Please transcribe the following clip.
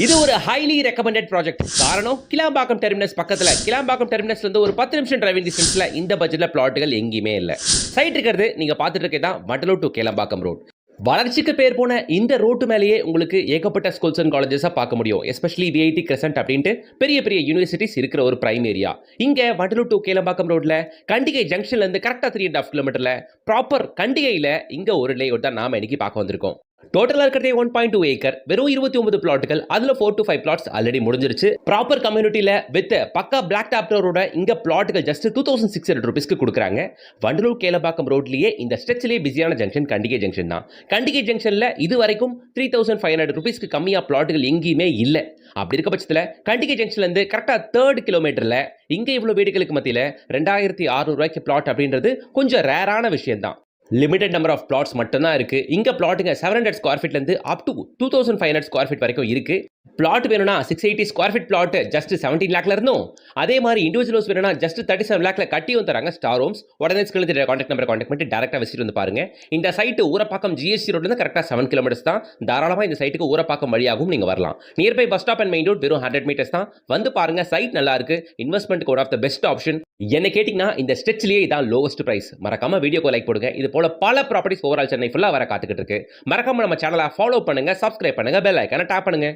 இது ஒரு highly recommended project. காரணம், கிளாம்பாக்கம் டெர்மினஸ் பக்கத்துல, கிளாம்பாக்கம் டெர்மினஸ்ல இருந்து ஒரு 10 நிமிஷம் டிரைவிங் டிஸ்டன்ஸ்ல இந்த பட்ஜெட்ல பிளாட்டுகள் எங்கேயுமே இல்ல. சைட் இருக்கிறது நீங்க பார்த்துட்டு இருக்கதான் வண்டலூர் டு கேளம்பாக்கம் ரோட். வளர்ச்சிக்கு பேர் போன இந்த ரோட்டு மேலேயே உங்களுக்கு ஏகப்பட்ட ஸ்கூல்ஸ் அண்ட் காலேஜஸா பார்க்க முடியும். எஸ்பெஷலி விஐடி கிரசன்ட் அப்படின்ட்டு பெரிய பெரிய யூனிவர்சிட்டிஸ் இருக்கிற ஒரு பிரைம் ஏரியா. இங்க வண்டலூர் டு கேளம்பாக்கம் ரோட்ல கண்டிகை ஜங்ஷன்ல இருந்து கரெக்டா 3.5 கிலோமீட்டர்ல ப்ராப்பர் கண்டிகையில இங்க ஒரு லேஅவுட் தான் நாம இன்னைக்கு பார்க்க வந்திருக்கோம். டோட்டலா இருக்கிறதே 1.2 ஏக்கர், வெறும் 29 பிளாட்டுகள். அதுல 4 to 5 பிளாட்ஸ் ஆல்ரெடி முடிஞ்சிருச்சு. ப்ராப்பர் கம்யூனிட்டியில வித் பக்கா பிளாக் டாப் ரோட இங்க பிளாட்டுகள் ஜஸ்ட் 2600 ரூபீஸ்க்கு கொடுக்குறாங்க. வண்டலூர் கேளம்பாக்கம் ரோட்லயே இந்த ஸ்ட்ரெச்லயே பிஸியான ஜங்ஷன் கண்டிகை ஜங்ஷன் தான். கண்டிகை ஜங்ஷன்ல இது வரைக்கும் 3500 ரூபீஸ்க்கு கம்மியா பிளாட்டுகள் எங்கேயுமே இல்ல. அப்படி இருக்க பட்சத்துல கண்டிகை ஜங்ஷன்ல இருந்து கரெக்டா 3rd கிலோமீட்டர்ல இங்க இவ்வளவு வீடுகளுக்கு மத்தியில 2600 ரூபாய்க்கு பிளாட் அப்படின்றது கொஞ்சம் ரேரான விஷயம் தான். லிமிடெட் நம்பர் ஆஃப் பிளாட்ஸ் மட்டும் தான் இருக்கு. இங்க பிளாட்டுங்க 700 ஸ்கொயர் ஃபீட்ல இருந்து அப் டு 2500 ஸ்கொயர் ஃபீட் வரைக்கும் இருக்கு. பிளாட் வேணும்னா 680 ஸ்கொயர் ஃபீட் பிளாட் ஜஸ்ட் 17 லேக்ல இருந்தும், அதே மாதிரி இண்டிவிஜுவல்ஸ் வேணும்னா ஜஸ்ட் 37 லேக்ல கட்டியும் தராங்க ஸ்டார் ஹோம்ஸ். உடனே ஸ்கிரீன்ல தெரிய கான்டாக்ட் நம்பரை கான்டாக்ட் பண்ணி டைரக்டா விசிட் வந்து பாருங்க. இந்த சைட் ஊரப்பாக்கம் ஜிஎஸ்டி ரோட்ல இருந்து கரெக்டா 7 கிலோமீட்டர்ஸ் தான். தாராளமா இந்த சைட்டுக்கு ஊரப்பாக்கம் வழியாகவும் நீங்க வரலாம். Nearby bus stop and main road வெறும் 100 மீட்டர்ஸ் தான். வந்து பாருங்க, சைட் நல்லா இருக்கு. இன்வெஸ்ட்மென்ட்க்கு one of the best option. என்ன கேட்டிங்கன்னா இந்த ஸ்ட்ரெச்லயே இதான் லோவஸ்ட் பிரைஸ். மறக்காம வீடியோக்கு லைக் போடுங்க. இது போல பல ப்ராப்பர்ட்டிஸ் ஓவரால் சென்னை ஃபுல்லா வர காத்துக்கிட்டு இருக்கு. மறக்காம நம்ம சேனலை ஃபாலோ பண்ணுங்க, சப்ஸ்கிரைப் பண்ணுங்க, பெல் ஐகானை டாப் பண்ணுங்க.